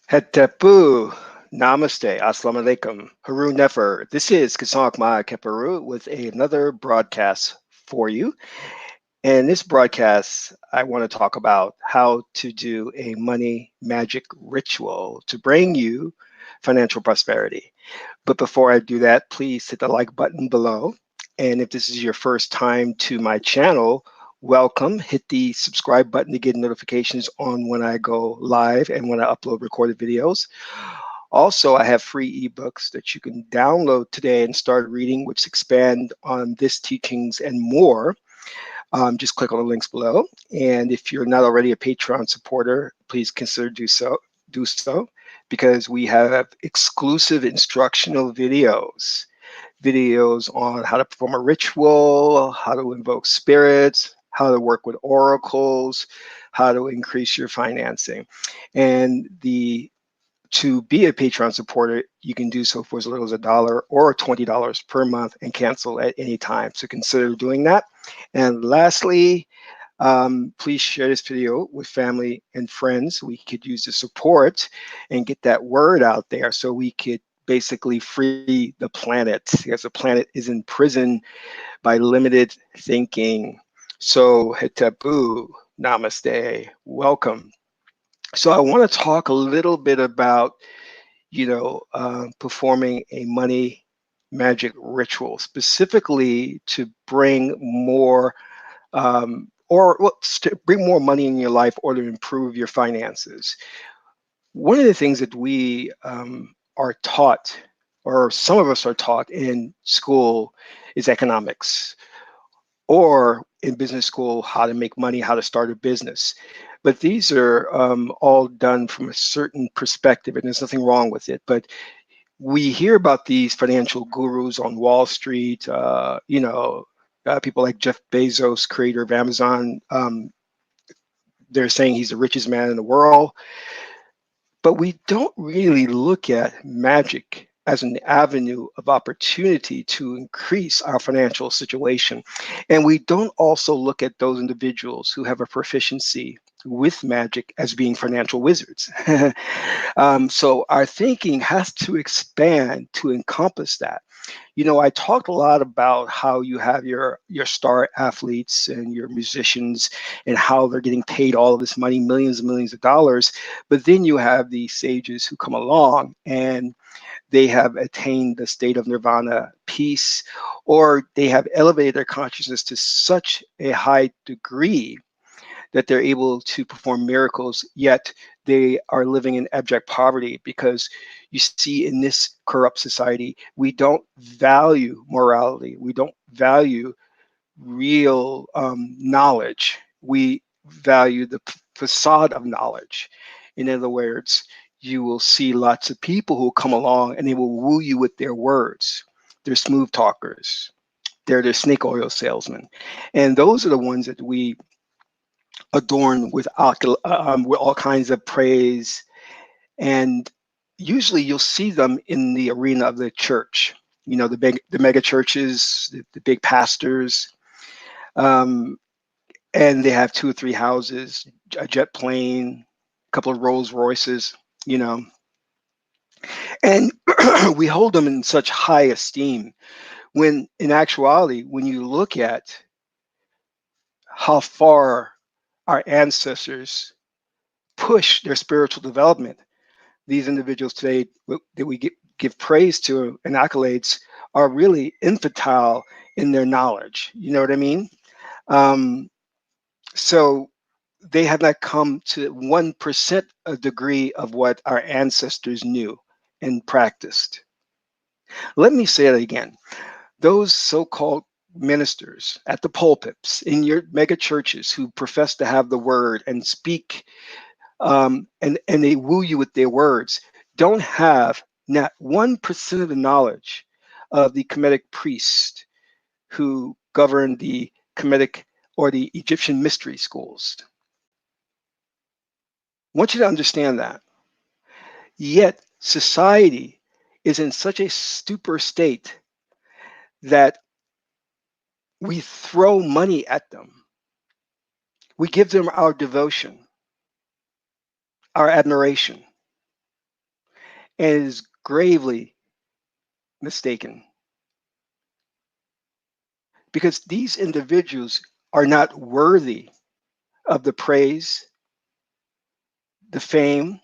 Hetepu, Namaste, Assalamu alaikum, Haru Nefer. This is Kasank Ma Keperu with another broadcast for you. And this broadcast, I want to talk about how to do a money magic ritual to bring you financial prosperity. But before I do that, please hit the like button below. And if this is your first time to my channel, welcome. Hit the subscribe button to get notifications on when I go live and when I upload recorded videos. Also, I have free ebooks that you can download today and start reading, which expand on this teachings and more. Just click on the links below. And if you're not already a Patreon supporter, please consider do so because we have exclusive instructional videos on how to perform a ritual, how to invoke spirits, how to work with oracles, how to increase your financing. And to be a Patreon supporter, you can do so for as little as $1 or $20 per month and cancel at any time. So consider doing that. And lastly, please share this video with family and friends. We could use the support and get that word out there so we could basically free the planet, because the planet is in prison by limited thinking. So, Hetabu, Namaste, welcome. So I want to talk a little bit about, performing a money magic ritual, specifically to bring more to bring more money in your life or to improve your finances. One of the things that we are taught, or some of us are taught in school, is economics, or in business school, how to make money, how to start a business. But these are all done from a certain perspective, and there's nothing wrong with it. But we hear about these financial gurus on Wall Street, people like Jeff Bezos, creator of Amazon. They're saying he's the richest man in the world. But we don't really look at magic as an avenue of opportunity to increase our financial situation. And we don't also look at those individuals who have a proficiency with magic as being financial wizards. So our thinking has to expand to encompass that. I talked a lot about how you have your star athletes and your musicians and how they're getting paid all of this money, millions and millions of dollars. But then you have these sages who come along and they have attained the state of nirvana, peace, or they have elevated their consciousness to such a high degree that they're able to perform miracles, yet they are living in abject poverty, because you see, in this corrupt society, we don't value morality. We don't value real knowledge. We value the facade of knowledge. In other words, you will see lots of people who come along and they will woo you with their words. They're smooth talkers. They're the snake oil salesmen. And those are the ones that we adorned with all kinds of praise. And usually you'll see them in the arena of the church, the mega churches, the big pastors. Um, and they have 2 or 3 houses, a jet plane, a couple of Rolls Royces, you know, and we hold them in such high esteem, when in actuality, when you look at how far our ancestors push their spiritual development, these individuals today that we give praise to and accolades are really infantile in their knowledge. You know what I mean? Um, so they have not come to 1% a degree of what our ancestors knew and practiced. Let me say it again. Those so-called ministers at the pulpits in your mega churches who profess to have the word and speak, and they woo you with their words, don't have not 1% of the knowledge of the Kemetic priest who governed the Kemetic or the Egyptian mystery schools. I want you to understand that. Yet society is in such a stupor state that we throw money at them. We give them our devotion, our admiration. and is gravely mistaken because these individuals are not worthy of the praise, the fame,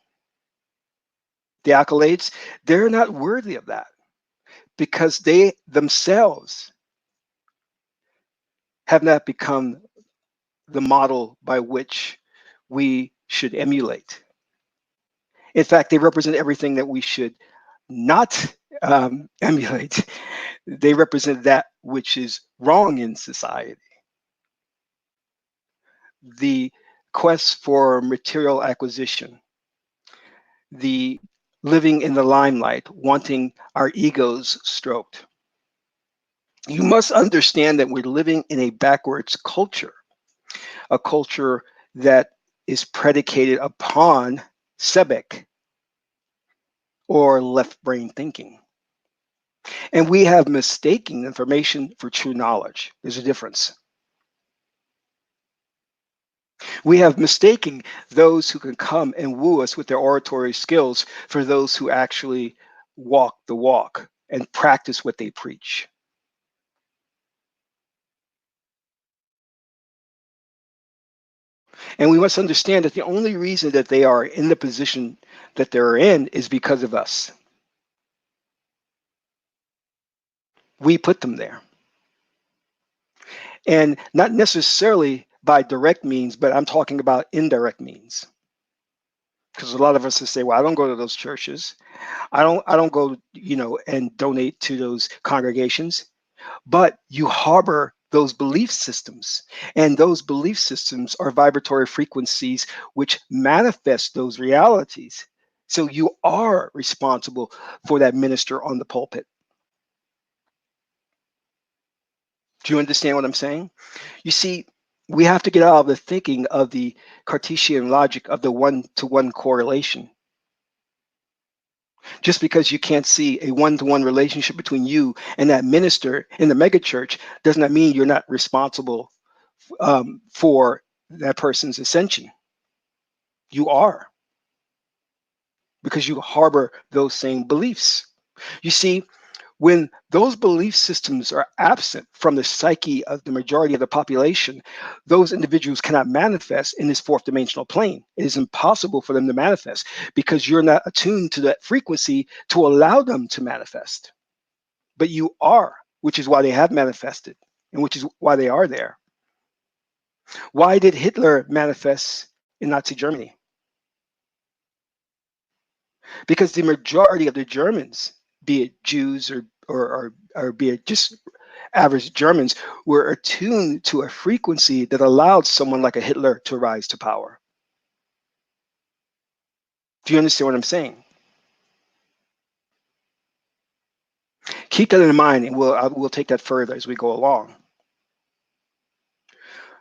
the accolades. They're not worthy of that because they themselves have not become the model by which we should emulate. In fact, they represent everything that we should not emulate. They represent that which is wrong in society. The quest for material acquisition, the living in the limelight, wanting our egos stroked. You must understand that we're living in a backwards culture, a culture that is predicated upon Sebek or left brain thinking. And we have mistaken information for true knowledge. There's a difference. We have mistaken those who can come and woo us with their oratory skills for those who actually walk the walk and practice what they preach. And we must understand that the only reason that they are in the position that they're in is because of us. We put them there. And not necessarily by direct means, but I'm talking about indirect means. Because a lot of us will say, well, I don't go to those churches. I don't go, and donate to those congregations, but you harbor those belief systems, and those belief systems are vibratory frequencies which manifest those realities. So you are responsible for that minister on the pulpit. Do you understand what I'm saying? You see, we have to get out of the thinking of the Cartesian logic of the one-to-one correlation. Just because you can't see a one-to-one relationship between you and that minister in the megachurch does not mean you're not responsible for that person's ascension. You are, because you harbor those same beliefs. You see, when those belief systems are absent from the psyche of the majority of the population, those individuals cannot manifest in this fourth dimensional plane. It is impossible for them to manifest because you're not attuned to that frequency to allow them to manifest. But you are, which is why they have manifested and which is why they are there. Why did Hitler manifest in Nazi Germany? Because the majority of the Germans, be it Jews or be it just average Germans, were attuned to a frequency that allowed someone like a Hitler to rise to power. Do you understand what I'm saying? Keep that in mind, and we'll take that further as we go along.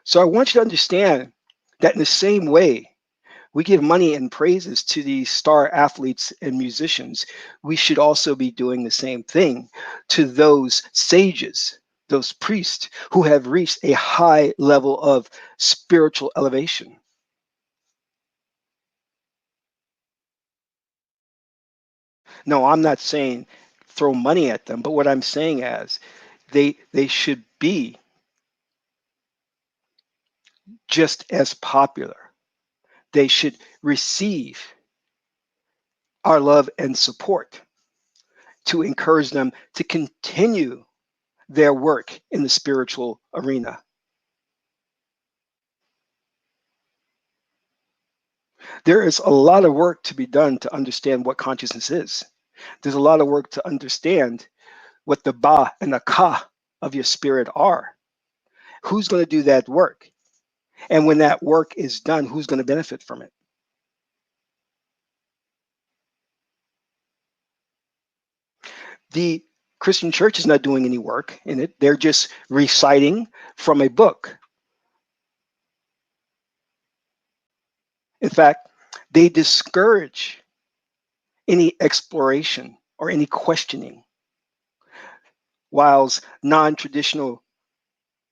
So I want you to understand that in the same way we give money and praises to these star athletes and musicians, we should also be doing the same thing to those sages, those priests who have reached a high level of spiritual elevation. No, I'm not saying throw money at them, but what I'm saying is they should be just as popular. They should receive our love and support to encourage them to continue their work in the spiritual arena. There is a lot of work to be done to understand what consciousness is. There's a lot of work to understand what the ba and the ka of your spirit are. Who's going to do that work? And when that work is done, who's going to benefit from it? The Christian church is not doing any work in it. They're just reciting from a book. In fact, they discourage any exploration or any questioning, whilst non-traditional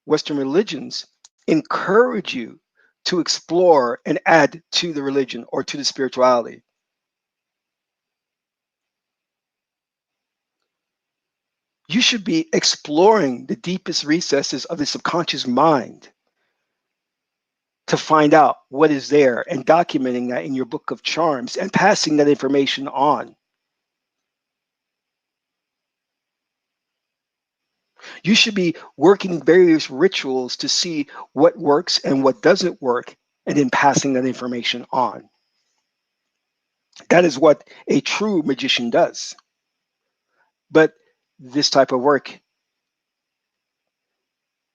Western religions encourage you to explore and add to the religion or to the spirituality. You should be exploring the deepest recesses of the subconscious mind to find out what is there and documenting that in your book of charms and passing that information on. You should be working various rituals to see what works and what doesn't work, and then passing that information on. That is what a true magician does. But this type of work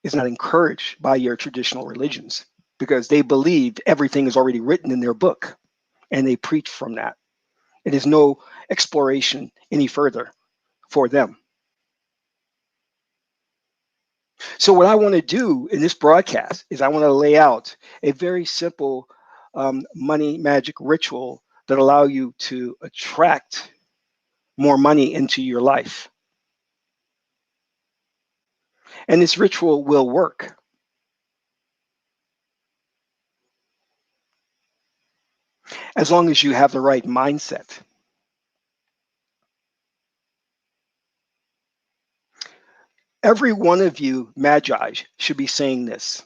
is not encouraged by your traditional religions because they believe everything is already written in their book and they preach from that. It is no exploration any further for them. So what I want to do in this broadcast is I want to lay out a very simple money magic ritual that allow you to attract more money into your life. And this ritual will work. As long as you have the right mindset. Every one of you magi should be saying this.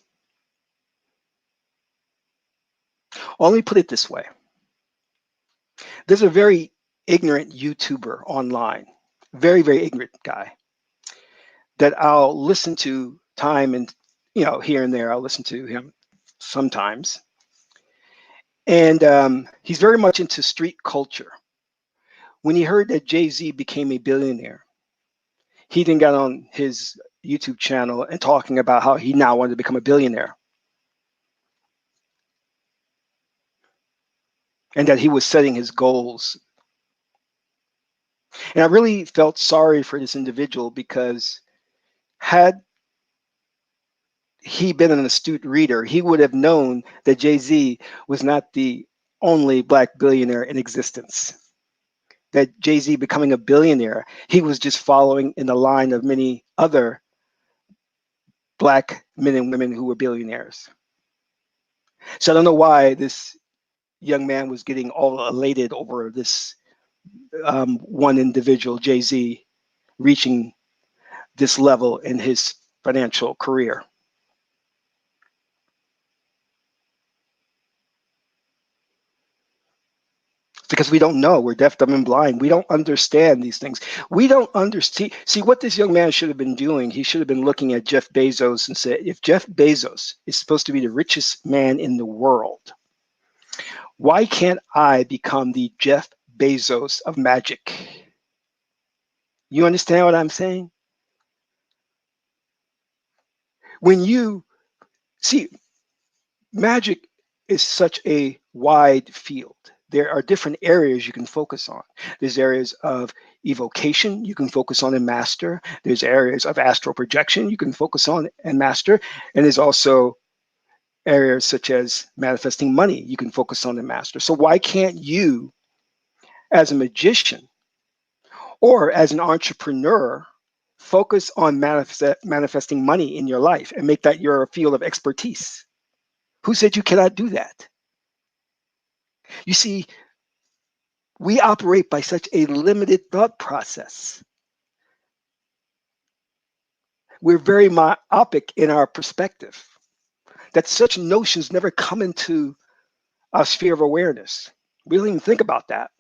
Only put it this way. There's a very ignorant YouTuber online, very, very ignorant guy that I'll listen to time and, here and there, I'll listen to him sometimes. And he's very much into street culture. When he heard that Jay-Z became a billionaire, he then got on his YouTube channel and talking about how he now wanted to become a billionaire and that he was setting his goals. And I really felt sorry for this individual because had he been an astute reader, he would have known that Jay-Z was not the only black billionaire in existence. That Jay-Z becoming a billionaire, he was just following in the line of many other black men and women who were billionaires. So I don't know why this young man was getting all elated over this one individual, Jay-Z, reaching this level in his financial career. Because we don't know. We're deaf, dumb, and blind. We don't understand these things. We don't understand. See what this young man should have been doing. He should have been looking at Jeff Bezos and said, if Jeff Bezos is supposed to be the richest man in the world, why can't I become the Jeff Bezos of magic? You understand what I'm saying? When you see, magic is such a wide field. There are different areas you can focus on. There's areas of evocation you can focus on and master. There's areas of astral projection you can focus on and master. And there's also areas such as manifesting money you can focus on and master. So why can't you, as a magician or as an entrepreneur, focus on manifesting money in your life and make that your field of expertise? Who said you cannot do that? You see, we operate by such a limited thought process. We're very myopic in our perspective, that such notions never come into our sphere of awareness. We don't even think about that.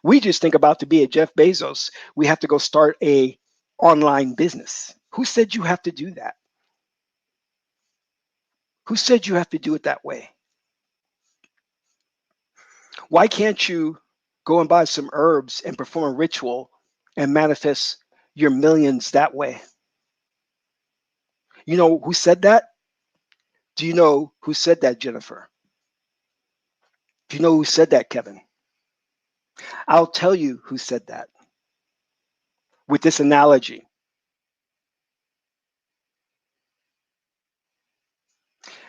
We just think about, to be a Jeff Bezos, we have to go start a online business. Who said you have to do that? Who said you have to do it that way? Why can't you go and buy some herbs and perform a ritual and manifest your millions that way? You know who said that? Do you know who said that, Jennifer? Do you know who said that, Kevin? I'll tell you who said that with this analogy.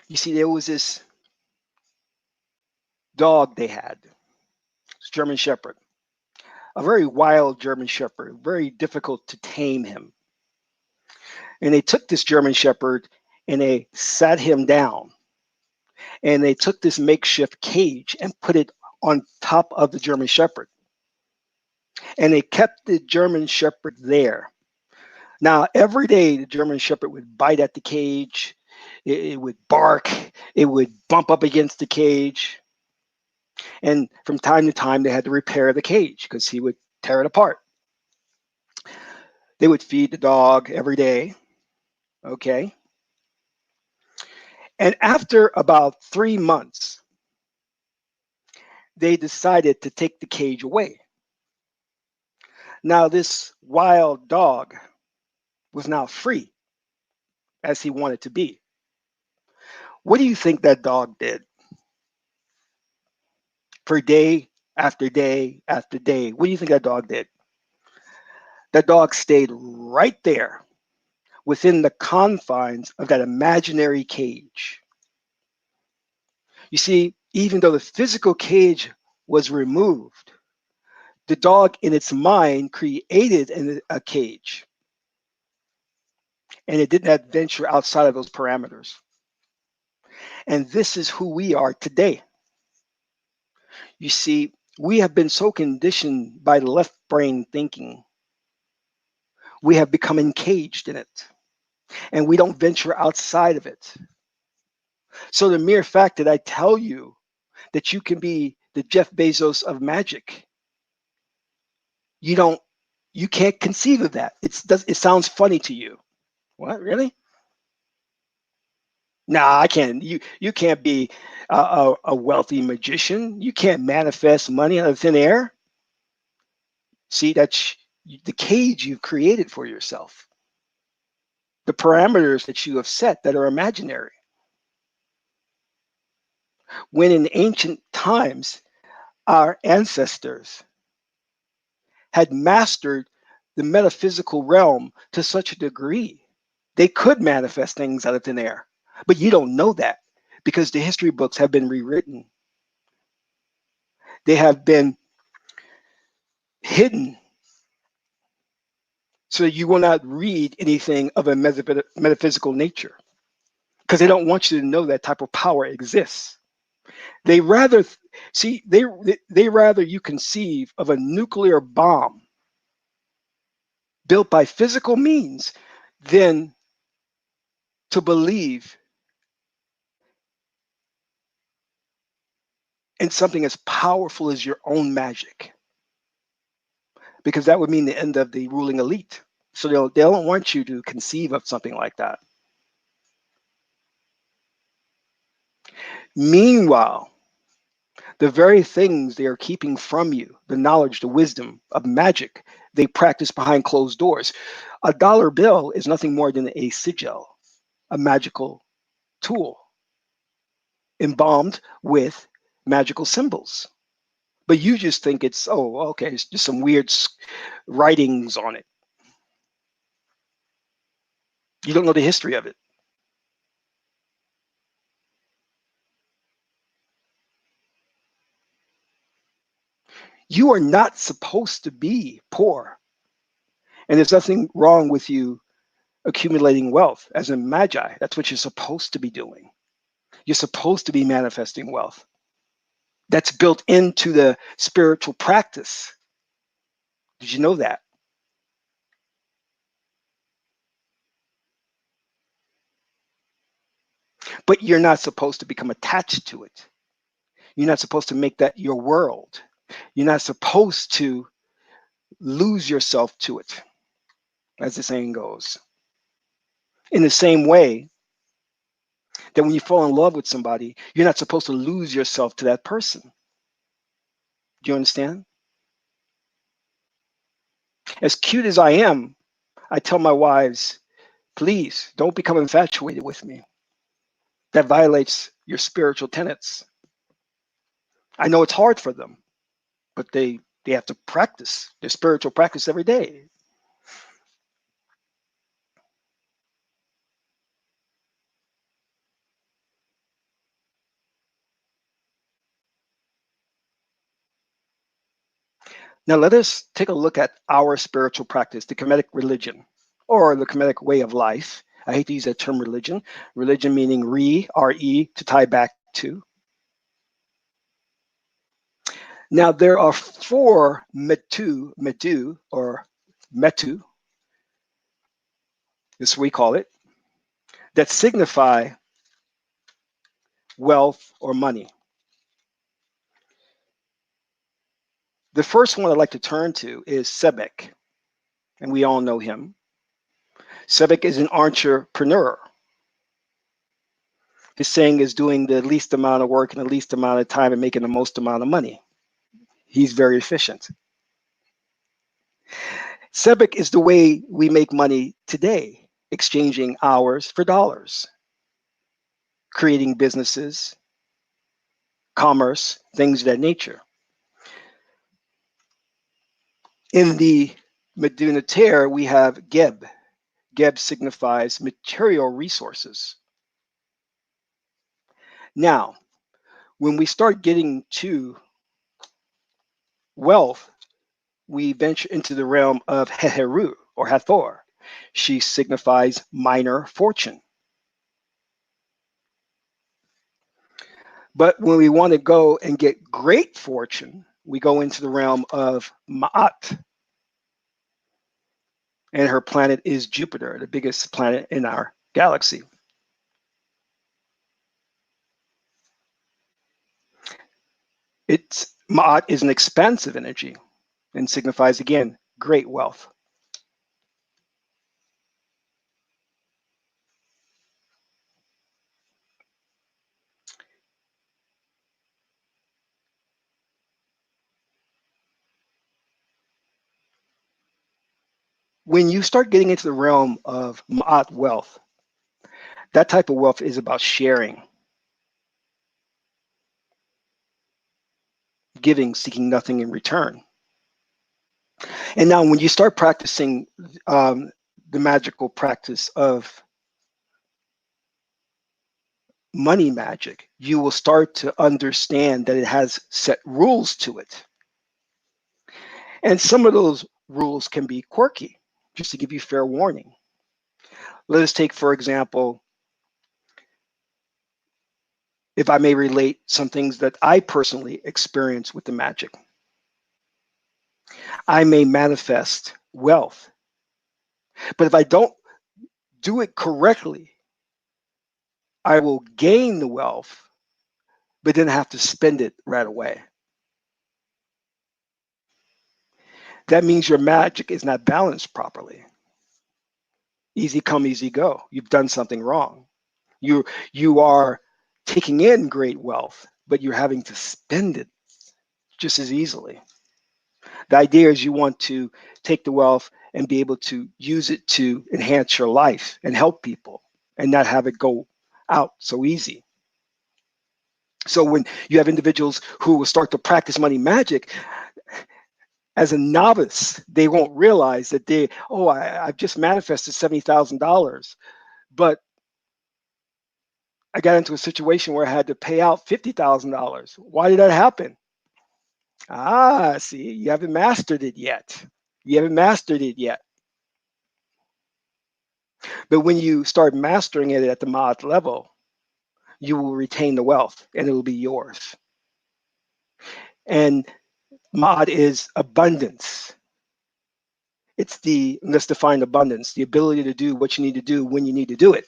You see, there was this dog they had, it's German Shepherd, a very wild German Shepherd, very difficult to tame him. And they took this German Shepherd and they sat him down and they took this makeshift cage and put it on top of the German Shepherd. And they kept the German Shepherd there Now, every day the German Shepherd would bite at the cage, it would bark, it would bump up against the cage, and from time to time they had to repair the cage because he would tear it apart. They would feed the dog every day, okay? And after about 3 months, they decided to take the cage away. Now, this wild dog was now free as he wanted to be. What do you think that dog did for day after day after day? What do you think that dog did? That dog stayed right there within the confines of that imaginary cage. You see, even though the physical cage was removed, the dog in its mind created a cage and it did not venture outside of those parameters. And this is who we are today. You see, we have been so conditioned by the left brain thinking, we have become encaged in it and we don't venture outside of it. So the mere fact that I tell you that you can be the Jeff Bezos of magic, you don't, you can't conceive of that. It sounds funny to you. What, really? Nah, I can't. You can't be a wealthy magician. You can't manifest money out of thin air. See, that's the cage you've created for yourself, the parameters that you have set that are imaginary. When in ancient times, our ancestors had mastered the metaphysical realm to such a degree, they could manifest things out of thin air. But you don't know that because the history books have been rewritten. They have been hidden so that you will not read anything of a metaphysical nature because they don't want you to know that type of power exists. They rather see they rather you conceive of a nuclear bomb built by physical means than to believe in something as powerful as your own magic, because that would mean the end of the ruling elite. So they don't want you to conceive of something like that. Meanwhile, the very things they are keeping from you, the knowledge, the wisdom of magic, they practice behind closed doors. A dollar bill is nothing more than a sigil, a magical tool embalmed with magical symbols. But you just think it's, oh, okay, it's just some weird writings on it. You don't know the history of it. You are not supposed to be poor. And there's nothing wrong with you accumulating wealth as a magi. That's what you're supposed to be doing. You're supposed to be manifesting wealth. That's built into the spiritual practice. Did you know that? But you're not supposed to become attached to it. You're not supposed to make that your world. You're not supposed to lose yourself to it, as the saying goes. In the same way that when you fall in love with somebody, you're not supposed to lose yourself to that person. Do you understand? As cute as I am, I tell my wives, please don't become infatuated with me. That violates your spiritual tenets. I know it's hard for them, but they have to practice their spiritual practice every day. Now let us take a look at our spiritual practice, the Kemetic religion, or the Kemetic way of life. I hate to use that term religion. Religion meaning re, to tie back to. Now there are four metu, or metu, this is what we call it, that signify wealth or money. The first one I'd like to turn to is Sebek, and we all know him. Sebek is an entrepreneur. His saying is doing the least amount of work in the least amount of time and making the most amount of money. He's very efficient. Sebek is the way we make money today, exchanging hours for dollars, creating businesses, commerce, things of that nature. In the Meduniter, we have Geb. Geb signifies material resources. Now, when we start getting to wealth, we venture into the realm of Heheru or Hathor. She signifies minor fortune. But when we want to go and get great fortune, we go into the realm of Ma'at. And her planet is Jupiter, the biggest planet in our galaxy. Ma'at is an expansive energy and signifies, again, great wealth. When you start getting into the realm of Ma'at wealth, that type of wealth is about sharing, giving, seeking nothing in return. And now when you start practicing the magical practice of money magic, you will start to understand that it has set rules to it. And some of those rules can be quirky, just to give you fair warning. Let us take, for example, if I may relate some things that I personally experience with the magic. I may manifest wealth, but if I don't do it correctly, I will gain the wealth, but then have to spend it right away. That means your magic is not balanced properly. Easy come, easy go. You've done something wrong. You are taking in great wealth, but you're having to spend it just as easily. The idea is you want to take the wealth and be able to use it to enhance your life and help people and not have it go out so easy. So when you have individuals who will start to practice money magic, as a novice, they won't realize that I've just manifested $70,000, but I got into a situation where I had to pay out $50,000. Why did that happen? See, you haven't mastered it yet. You haven't mastered it yet. But when you start mastering it at the mod level, you will retain the wealth and it will be yours. And mod is abundance. Let's define abundance, the ability to do what you need to do when you need to do it.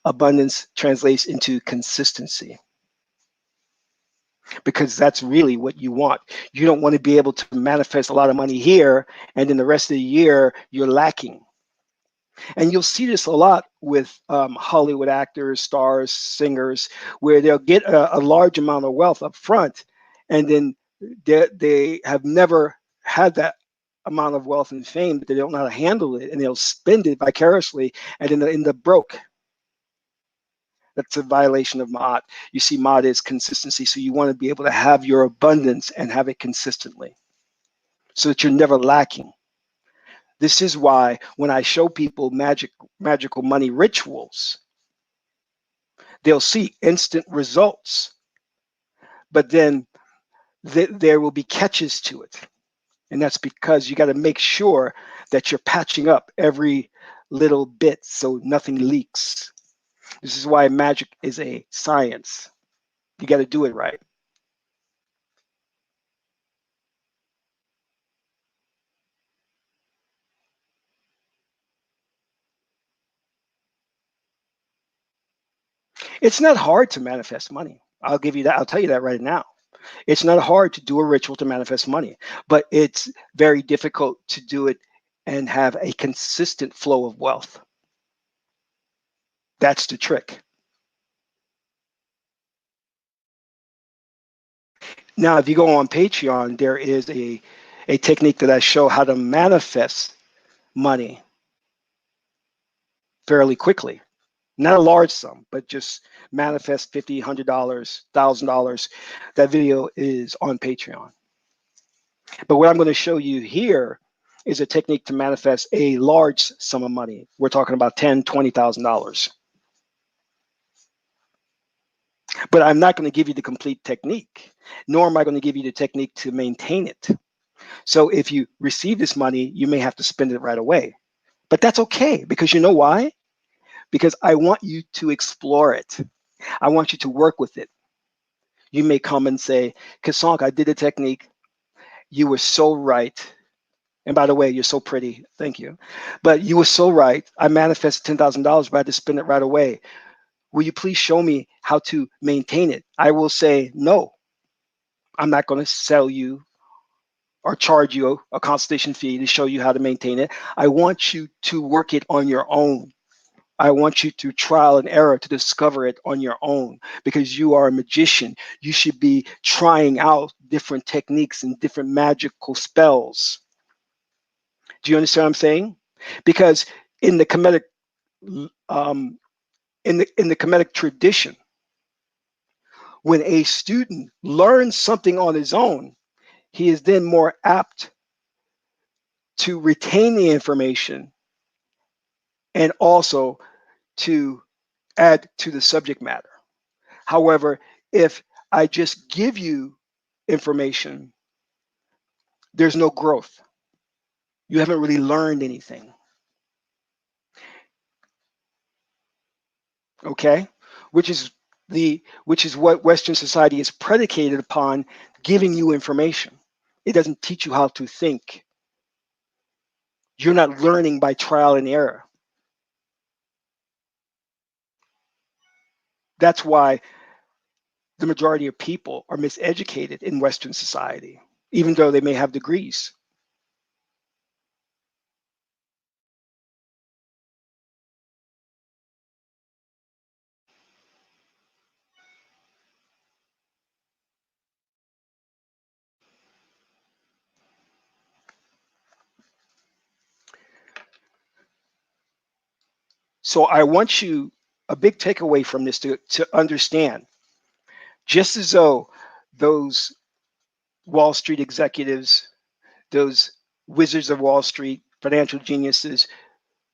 Abundance translates into consistency, because that's really what you want. You don't want to be able to manifest a lot of money here and then the rest of the year you're lacking. And you'll see this a lot with Hollywood actors, stars, singers, where they'll get a large amount of wealth up front, and then they have never had that amount of wealth and fame, but they don't know how to handle it, and they'll spend it vicariously, and then they end up broke. That's a violation of Ma'at. You see, Ma'at is consistency, so you want to be able to have your abundance and have it consistently so that you're never lacking. This is why when I show people magical money rituals, they'll see instant results, but then there will be catches to it. And that's because you got to make sure that you're patching up every little bit so nothing leaks. This is why magic is a science. You got to do it right. It's not hard to manifest money. I'll give you that. I'll tell you that right now. It's not hard to do a ritual to manifest money, but it's very difficult to do it and have a consistent flow of wealth. That's the trick. Now, if you go on Patreon, there is a technique that I show how to manifest money fairly quickly. Not a large sum, but just manifest $50, $100, $1,000. That video is on Patreon. But what I'm going to show you here is a technique to manifest a large sum of money. We're talking about $10,000, $20,000. But I'm not going to give you the complete technique, nor am I going to give you the technique to maintain it. So if you receive this money, you may have to spend it right away. But that's okay, because you know why? Because I want you to explore it. I want you to work with it. You may come and say, Kasank, I did the technique. You were so right. And by the way, you're so pretty. Thank you. But you were so right. I manifested $10,000, but I had to spend it right away. Will you please show me how to maintain it? I will say, no, I'm not going to sell you or charge you a consultation fee to show you how to maintain it. I want you to work it on your own. I want you to trial and error to discover it on your own, because you are a magician. You should be trying out different techniques and different magical spells. Do you understand what I'm saying? Because in the Kemetic in the Kemetic tradition, when a student learns something on his own, he is then more apt to retain the information and also to add to the subject matter. However, if I just give you information, there's no growth. You haven't really learned anything. Okay? Which is what Western society is predicated upon, giving you information. It doesn't teach you how to think. You're not learning by trial and error. That's why the majority of people are miseducated in Western society, even though they may have degrees. So I want you, a big takeaway from this, to understand, just as though those Wall Street executives, those wizards of Wall Street, financial geniuses,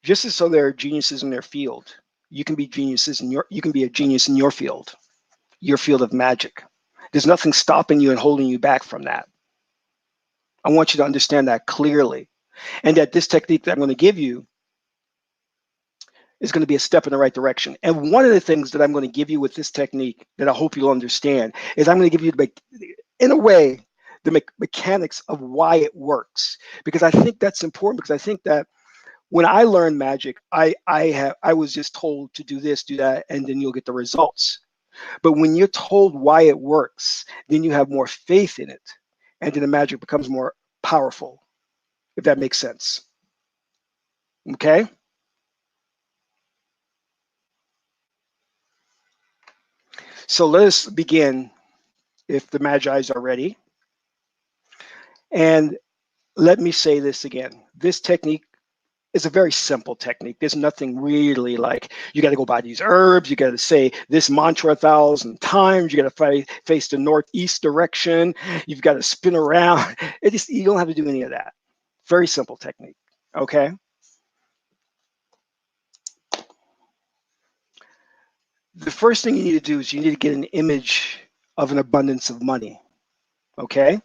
just as though they're geniuses in their field, you can be you can be a genius in your field of magic. There's nothing stopping you and holding you back from that. I want you to understand that clearly, and that this technique that I'm going to give you is going to be a step in the right direction. And one of the things that I'm going to give you with this technique that I hope you'll understand is I'm going to give you, in a way, the mechanics of why it works. Because I think that's important, because I think that when I learned magic, I was just told to do this, do that, and then you'll get the results. But when you're told why it works, then you have more faith in it, and then the magic becomes more powerful, if that makes sense. Okay? So let us begin, if the Magi's are ready. And let me say this again. This technique is a very simple technique. There's nothing really like, you got to go buy these herbs, you got to say this mantra 1,000 times, you got to face the northeast direction, you've got to spin around. You don't have to do any of that. Very simple technique. Okay? The first thing you need to do is you need to get an image of an abundance of money. Okay?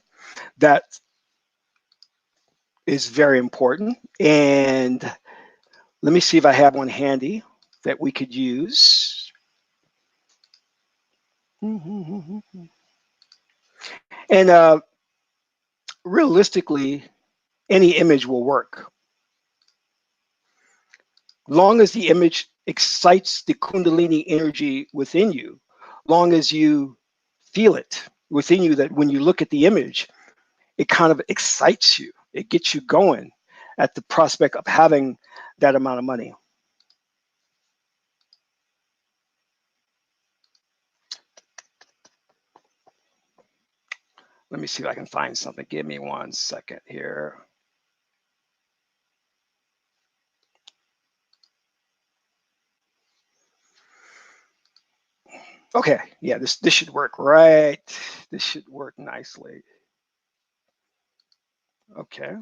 That is very important. And let me see if I have one handy that we could use. And realistically, any image will work. Long as the image excites the Kundalini energy within you, long as you feel it within you, that when you look at the image, it kind of excites you. It gets you going at the prospect of having that amount of money. Let me see if I can find something. Give me 1 second here. Okay, yeah, this should work, right? This should work nicely. Okay.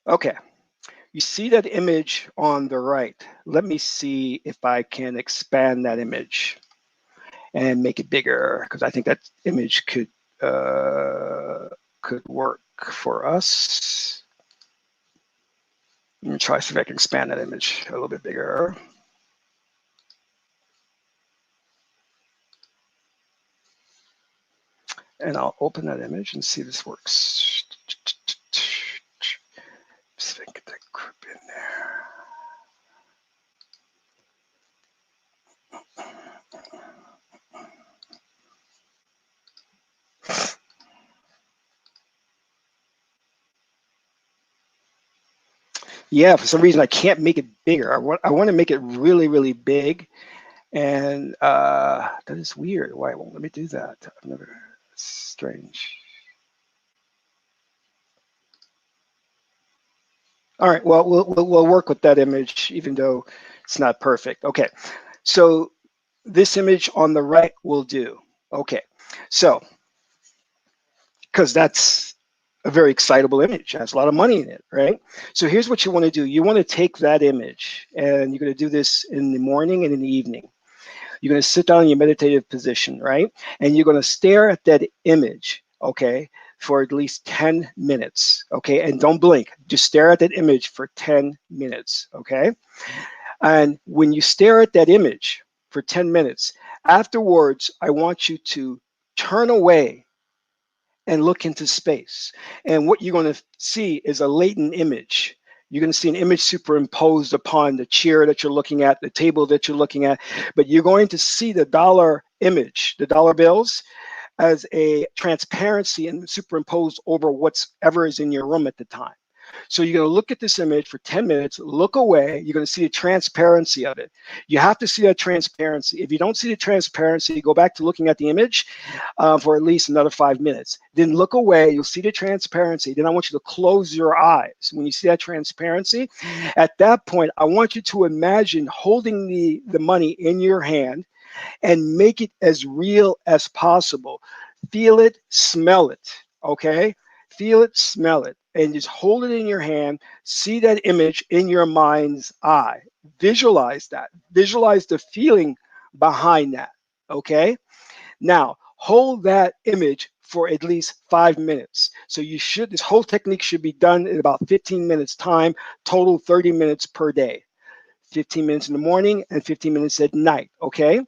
Okay, you see that image on the right. Let me see if I can expand that image and make it bigger, because I think that image could work for us. Let me try see if I can expand that image a little bit bigger. And I'll open that image and see if this works. See if I can get that group in there. Yeah, for some reason I can't make it bigger. I want to make it really, really big, and that is weird. Why won't let me do that? I've never. It's strange. All right. Well, we'll work with that image, even though it's not perfect. Okay. So this image on the right will do. Okay. So because that's a very excitable image, it has a lot of money in it, right? So here's what you want to do. You want to take that image, and you're going to do this in the morning and in the evening. You're going to sit down in your meditative position, right? And you're going to stare at that image, okay, for at least 10 minutes, okay? And don't blink. Just stare at that image for 10 minutes, okay? And when you stare at that image for 10 minutes, afterwards, I want you to turn away and look into space. And what you're going to see is a latent image. You're going to see an image superimposed upon the chair that you're looking at, the table that you're looking at, but you're going to see the dollar image, the dollar bills, as a transparency and superimposed over whatever is in your room at the time. So you're going to look at this image for 10 minutes, look away. You're going to see the transparency of it. You have to see that transparency. If you don't see the transparency, go back to looking at the image for at least another 5 minutes. Then look away. You'll see the transparency. Then I want you to close your eyes. When you see that transparency, at that point, I want you to imagine holding the money in your hand and make it as real as possible. Feel it, smell it, okay? Feel it, smell it, and just hold it in your hand. See that image in your mind's eye. Visualize that. Visualize the feeling behind that, okay? Now, hold that image for at least 5 minutes. So this whole technique should be done in about 15 minutes time, total 30 minutes per day. 15 minutes in the morning and 15 minutes at night, okay?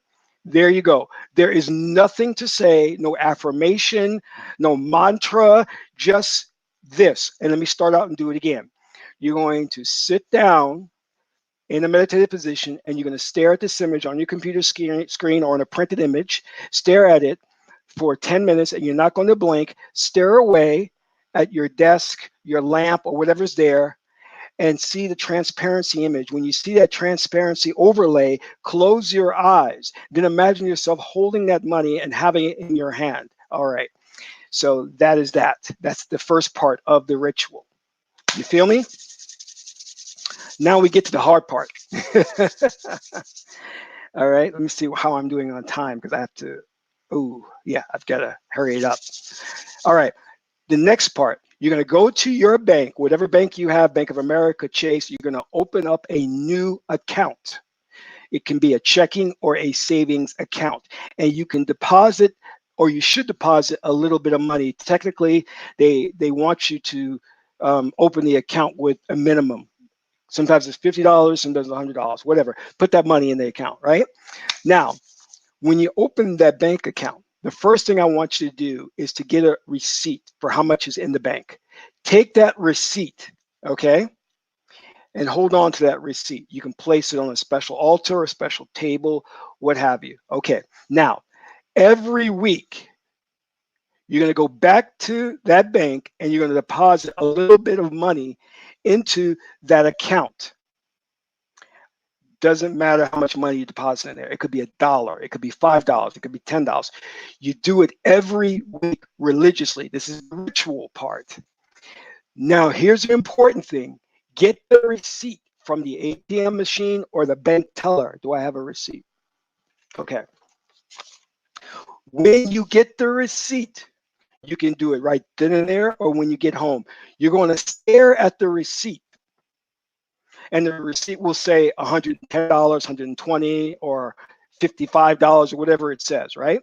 There you go. There is nothing to say, no affirmation, no mantra, just this. And let me start out and do it again. You're going to sit down in a meditative position, and you're going to stare at this image on your computer screen or on a printed image. Stare at it for 10 minutes, and you're not going to blink. Stare away at your desk, your lamp, or whatever's there, and see the transparency image. When you see that transparency overlay, close your eyes. Then imagine yourself holding that money and having it in your hand. All right. So that is that. That's the first part of the ritual. You feel me? Now we get to the hard part. All right. Let me see how I'm doing on time, because I have to. Oh, yeah, I've got to hurry it up. All right. The next part, you're going to go to your bank, whatever bank you have, Bank of America, Chase. You're going to open up a new account. It can be a checking or a savings account, and you can deposit, or you should deposit, a little bit of money. Technically, they want you to open the account with a minimum. Sometimes it's $50, sometimes it's $100, whatever. Put that money in the account, right? Now, when you open that bank account, The first thing I want you to do is to get a receipt for how much is in the bank. Take that receipt, okay, and hold on to that receipt. You can place it on a special altar, a special table, what have you. Okay, now every week you're going to go back to that bank and you're going to deposit a little bit of money into that account. Doesn't matter how much money you deposit in there. It could be $1, it could be $5, it could be $10. You do it every week religiously. This is the ritual part. Now, here's the important thing. Get the receipt from the ATM machine or the bank teller. Do I have a receipt? Okay. When you get the receipt, you can do it right then and there or when you get home. You're going to stare at the receipt, and the receipt will say $110, $120, or $55 or whatever it says, right?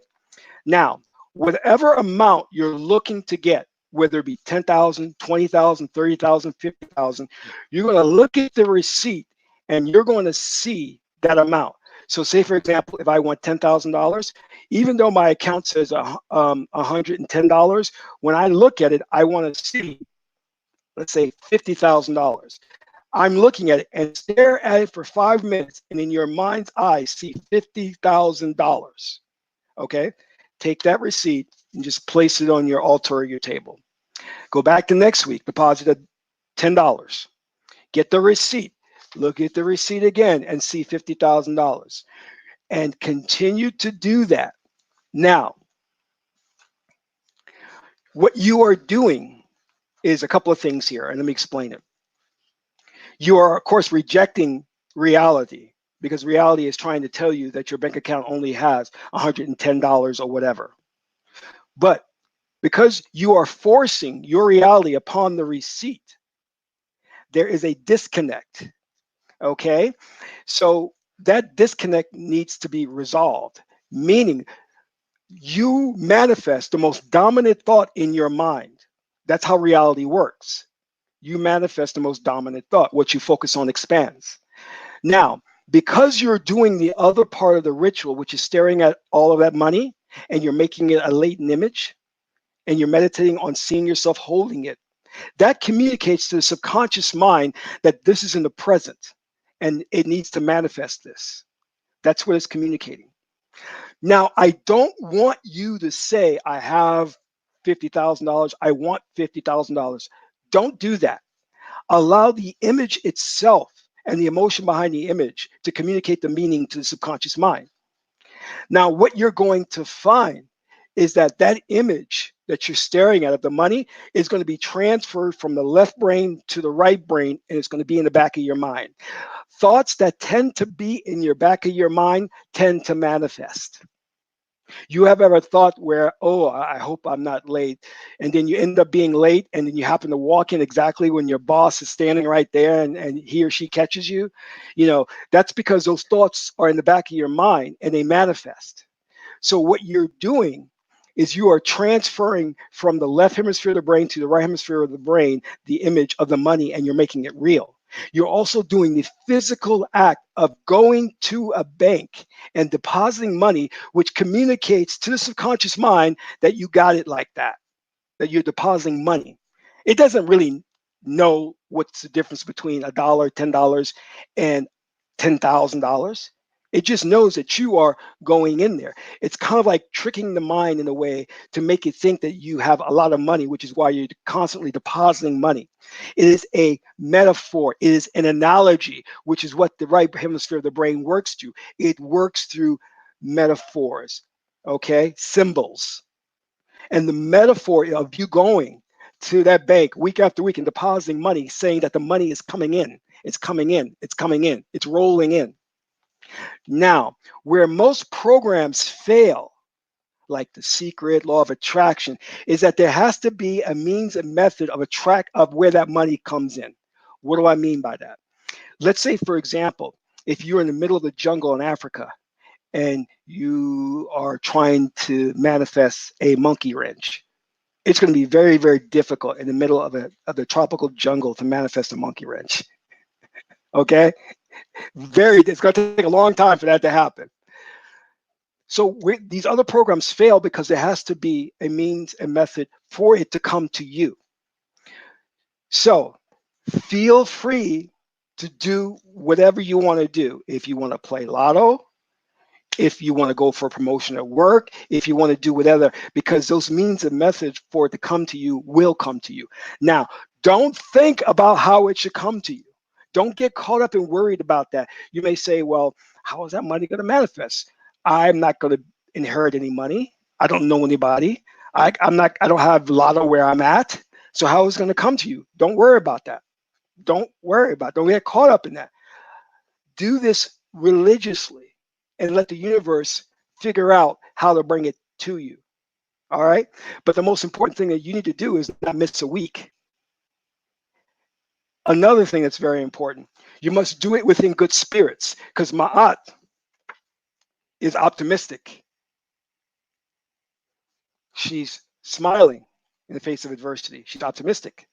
Now, whatever amount you're looking to get, whether it be 10,000, 20,000, 30,000, 50,000, you're going to look at the receipt and you're going to see that amount. So say, for example, if I want $10,000, even though my account says $110, when I look at it, I want to see, let's say, $50,000. I'm looking at it and stare at it for 5 minutes, and in your mind's eye, see $50,000. Okay? Take that receipt and just place it on your altar or your table. Go back to next week, deposit $10. Get the receipt. Look at the receipt again and see $50,000. And continue to do that. Now, what you are doing is a couple of things here, and let me explain it. You are, of course, rejecting reality because reality is trying to tell you that your bank account only has $110 or whatever. But because you are forcing your reality upon the receipt, there is a disconnect. Okay? So that disconnect needs to be resolved, meaning you manifest the most dominant thought in your mind. That's how reality works. You manifest the most dominant thought. What you focus on expands. Now, because you're doing the other part of the ritual, which is staring at all of that money, and you're making it a latent image, and you're meditating on seeing yourself holding it, that communicates to the subconscious mind that this is in the present and it needs to manifest this. That's what it's communicating. Now, I don't want you to say, I have $50,000. I want $50,000. Don't do that. Allow the image itself and the emotion behind the image to communicate the meaning to the subconscious mind. Now, what you're going to find is that that image that you're staring at of the money is going to be transferred from the left brain to the right brain, and it's going to be in the back of your mind. Thoughts that tend to be in your back of your mind tend to manifest. You have ever thought where, oh, I hope I'm not late, and then you end up being late, and then you happen to walk in exactly when your boss is standing right there, and he or she catches you? That's because those thoughts are in the back of your mind and they manifest. So what you're doing is you are transferring from the left hemisphere of the brain to the right hemisphere of the brain the image of the money, and you're making it real. You're also doing the physical act of going to a bank and depositing money, which communicates to the subconscious mind that you got it like that you're depositing money. It doesn't really know what's the difference between $1, $10, and $10,000. It just knows that you are going in there. It's kind of like tricking the mind in a way to make it think that you have a lot of money, which is why you're constantly depositing money. It is a metaphor. It is an analogy, which is what the right hemisphere of the brain works through. It works through metaphors, okay, symbols. And the metaphor of you going to that bank week after week and depositing money, saying that the money is coming in, it's coming in, it's coming in, it's rolling in. Now, where most programs fail, like The Secret, Law of Attraction, is that there has to be a means and method of where that money comes in. What do I mean by that? Let's say, for example, if you're in the middle of the jungle in Africa and you are trying to manifest a monkey wrench, it's going to be very, very difficult in the middle of the tropical jungle to manifest a monkey wrench. Okay? It's going to take a long time for that to happen. So these other programs fail because there has to be a means and method for it to come to you. So feel free to do whatever you want to do. If you want to play lotto, if you want to go for a promotion at work, if you want to do whatever, because those means and methods for it to come to you will come to you. Now, don't think about how it should come to you. Don't get caught up and worried about that. You may say, well, how is that money going to manifest? I'm not going to inherit any money. I don't know anybody. I don't have lotto where I'm at. So how is it going to come to you? Don't worry about that. Don't worry about it. Don't get caught up in that. Do this religiously and let the universe figure out how to bring it to you. All right. But the most important thing that you need to do is not miss a week. Another thing that's very important, you must do it within good spirits, because Ma'at is optimistic. She's smiling in the face of adversity. She's optimistic.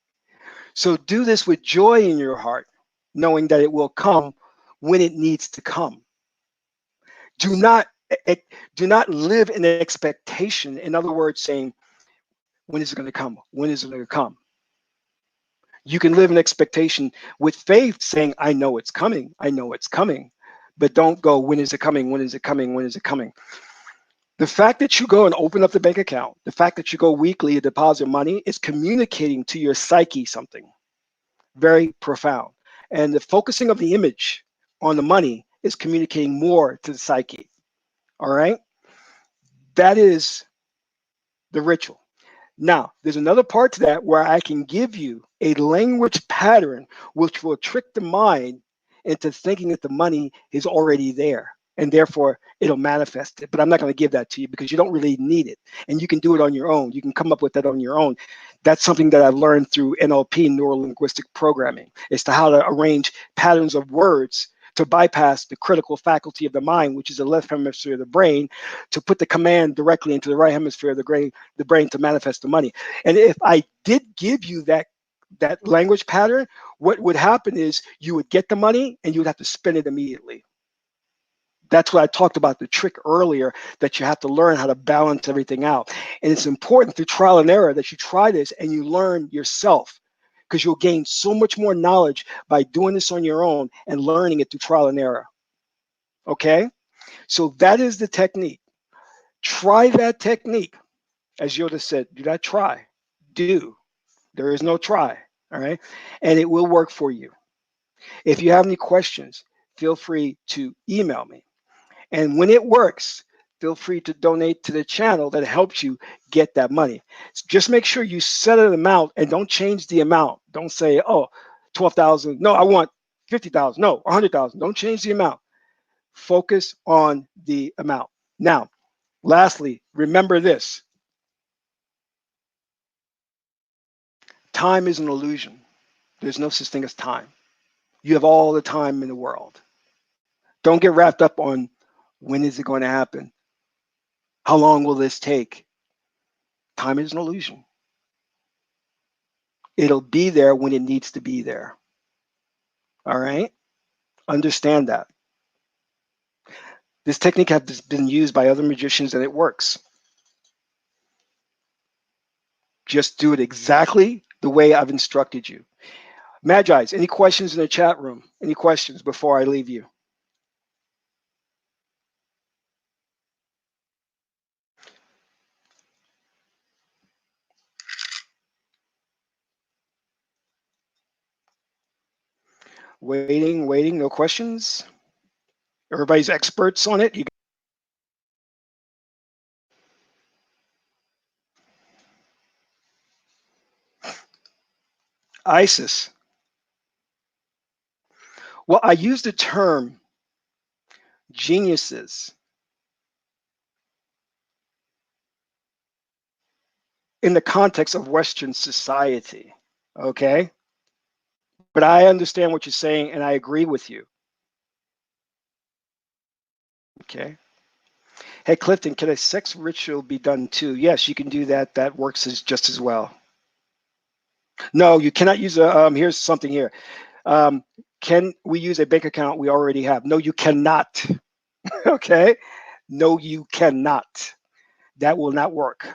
So do this with joy in your heart, knowing that it will come when it needs to come. Do not do not live in expectation. In other words, saying, when is it going to come? When is it going to come? You can live in expectation with faith, saying, I know it's coming. I know it's coming. But don't go, when is it coming? When is it coming? When is it coming? The fact that you go and open up the bank account, the fact that you go weekly to deposit money is communicating to your psyche something very profound. And the focusing of the image on the money is communicating more to the psyche. All right? That is the ritual. Now, there's another part to that where I can give you a language pattern which will trick the mind into thinking that the money is already there and therefore it'll manifest it. But I'm not going to give that to you because you don't really need it. And you can do it on your own. You can come up with that on your own. That's something that I've learned through NLP, neuro linguistic programming, as to how to arrange patterns of words to bypass the critical faculty of the mind, which is the left hemisphere of the brain, to put the command directly into the right hemisphere of the brain to manifest the money. And if I did give you that language pattern, what would happen is you would get the money and you would have to spend it immediately. That's what I talked about, the trick earlier, that you have to learn how to balance everything out. And it's important through trial and error that you try this and you learn yourself, because you'll gain so much more knowledge by doing this on your own and learning it through trial and error. Okay? So that is the technique. Try that technique. As Yoda said, do not try, do. There is no try. All right? And it will work for you. If you have any questions, feel free to email me. And when it works, feel free to donate to the channel that helps you get that money. Just make sure you set an amount and don't change the amount. Don't say, oh, 12,000. No, I want 50,000. No, 100,000. Don't change the amount. Focus on the amount. Now, lastly, remember this. Time is an illusion. There's no such thing as time. You have all the time in the world. Don't get wrapped up on when is it going to happen? How long will this take? Time is an illusion. It'll be there when it needs to be there. All right? Understand that. This technique has been used by other magicians and it works. Just do it exactly the way I've instructed you. Magi's, any questions in the chat room? Any questions before I leave you? Waiting, no questions? Everybody's experts on it? ISIS. Well, I use the term geniuses in the context of Western society, okay? But I understand what you're saying and I agree with you. Okay. Hey, Clifton, can a sex ritual be done too? Yes, you can do that. That works just as well. No, you cannot use a, here's something here. Can we use a bank account we already have? No, you cannot. Okay. No, you cannot. That will not work.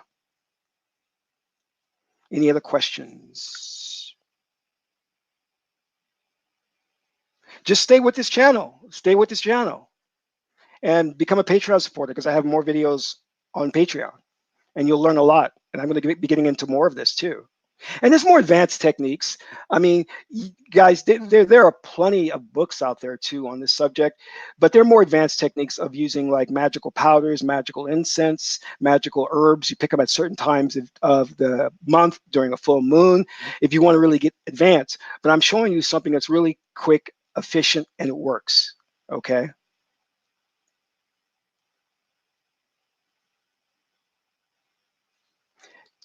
Any other questions? Just stay with this channel. Stay with this channel and become a Patreon supporter because I have more videos on Patreon and you'll learn a lot. And I'm going to be getting into more of this too. And there's more advanced techniques. I mean, guys, there are plenty of books out there too on this subject, but there are more advanced techniques of using like magical powders, magical incense, magical herbs. You pick them at certain times of the month during a full moon if you want to really get advanced. But I'm showing you something that's really quick, efficient, and it works. Okay.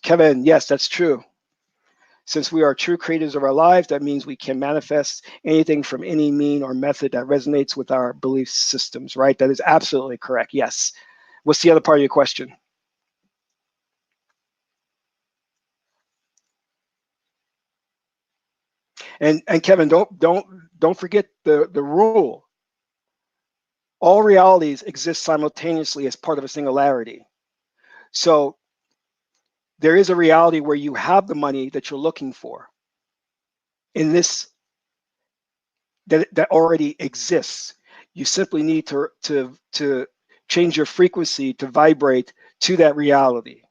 Kevin, yes, that's true. Since we are true creators of our lives, that means we can manifest anything from any mean or method that resonates with our belief systems, right? That is absolutely correct. Yes. What's the other part of your question? And Kevin, don't forget the rule. All realities exist simultaneously as part of a singularity. So there is a reality where you have the money that you're looking for in this that already exists. You simply need to change your frequency to vibrate to that reality.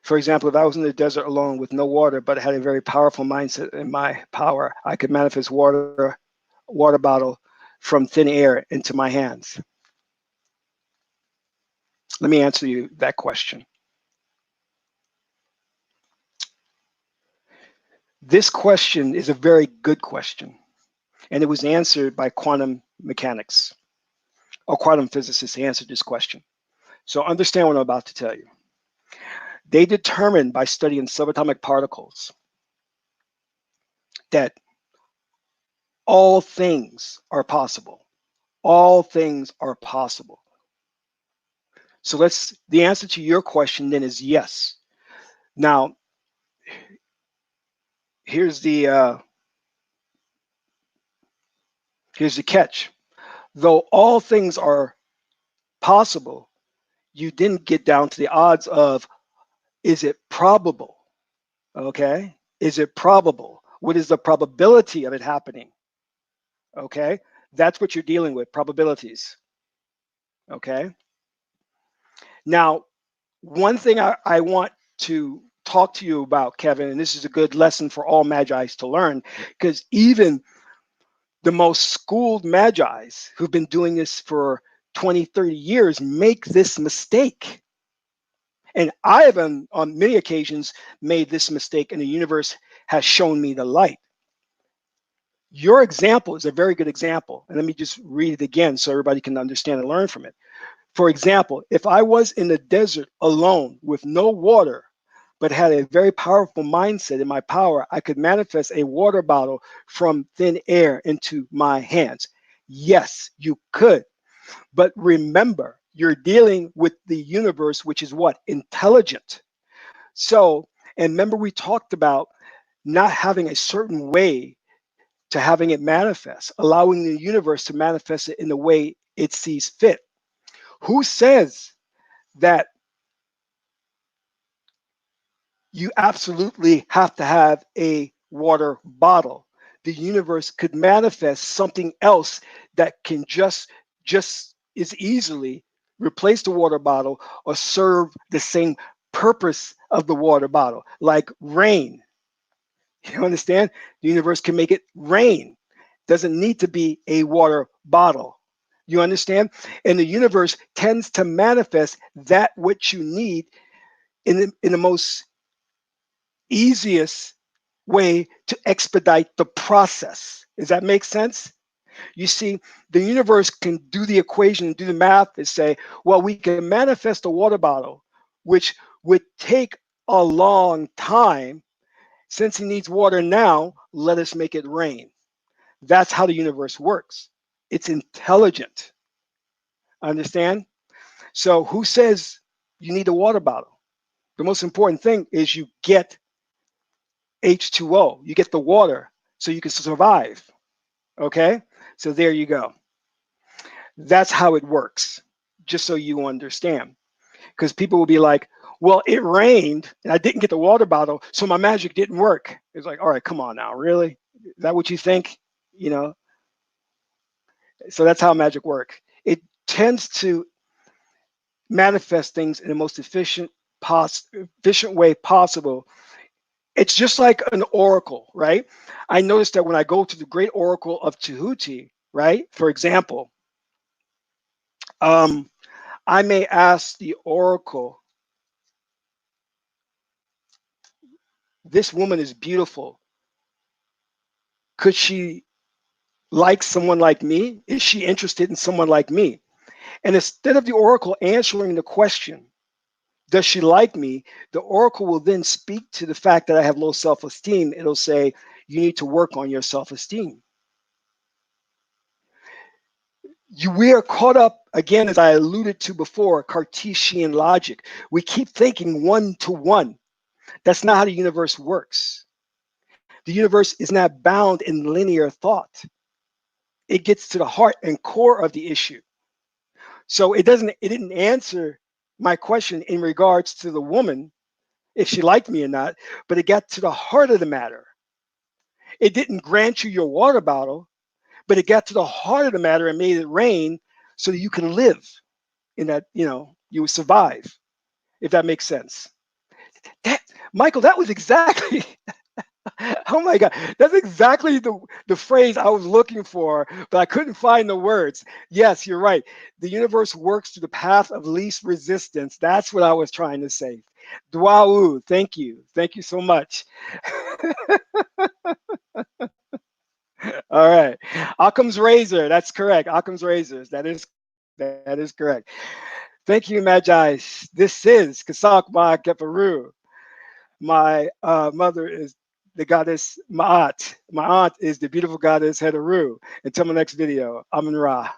For example, if I was in the desert alone with no water, but had a very powerful mindset in my power, I could manifest water bottle from thin air into my hands. Let me answer you that question. This question is a very good question, and it was answered by quantum mechanics or quantum physicists answered this question. So understand what I'm about to tell you. They determined by studying subatomic particles that all things are possible. All things are possible. So the answer to your question then is yes. Now, here's the catch. Though all things are possible, you didn't get down to the odds of, is it probable? Okay. Is it probable? What is the probability of it happening? Okay. That's what you're dealing with, probabilities. Okay. Now, one thing I want to talk to you about, Kevin, and this is a good lesson for all magi's to learn, because even the most schooled magi's who've been doing this for 20, 30 years make this mistake. And I have on many occasions made this mistake, and the universe has shown me the light. Your example is a very good example. And let me just read it again so everybody can understand and learn from it. For example, if I was in the desert alone with no water, but had a very powerful mindset in my power, I could manifest a water bottle from thin air into my hands. Yes, you could. But remember, you're dealing with the universe, which is what? Intelligent. So, and remember, we talked about not having a certain way to having it manifest, allowing the universe to manifest it in the way it sees fit. Who says that you absolutely have to have a water bottle? The universe could manifest something else that can just as easily replace the water bottle or serve the same purpose of the water bottle, like rain. You understand? The universe can make it rain. Doesn't need to be a water bottle. You understand? And the universe tends to manifest that which you need in the most easiest way to expedite the process. Does that make sense? You see, the universe can do the equation and do the math and say, well, we can manifest a water bottle, which would take a long time. Since he needs water now, let us make it rain. That's how the universe works. It's intelligent. Understand? So who says you need a water bottle? The most important thing is you get H2O, you get the water so you can survive. Okay? So there you go. That's how it works, just so you understand. Because people will be like, well, it rained and I didn't get the water bottle, so my magic didn't work. It's like, all right, come on now, really? Is that what you think? You know, so that's how magic works. It tends to manifest things in the most efficient way possible. It's just like an oracle, right? I noticed that when I go to the great oracle of Tahuti, right? For example, um, I may ask the oracle, this woman is beautiful. Could she like someone like me? Is she interested in someone like me? And instead of the oracle answering the question, does she like me? The oracle will then speak to the fact that I have low self-esteem. It'll say, you need to work on your self-esteem. We are caught up, again, as I alluded to before, Cartesian logic. We keep thinking one to one. That's not how the universe works. The universe is not bound in linear thought. It gets to the heart and core of the issue. So it didn't answer my question in regards to the woman, if she liked me or not, but it got to the heart of the matter. It didn't grant you your water bottle, but it got to the heart of the matter and made it rain so that you can live in that, you would survive, if that makes sense. That, Michael, that was exactly, oh my God, that's exactly the phrase I was looking for, but I couldn't find the words. Yes, you're right. The universe works through the path of least resistance. That's what I was trying to say. Dwau, thank you. Thank you so much. All right. Occam's razor. That's correct. Occam's razors. That is correct. Thank you, Magi. This is Kasak Ma Keparu. My mother is the goddess Ma'at. My aunt is the beautiful goddess Heteru. Until my next video, Amun Ra.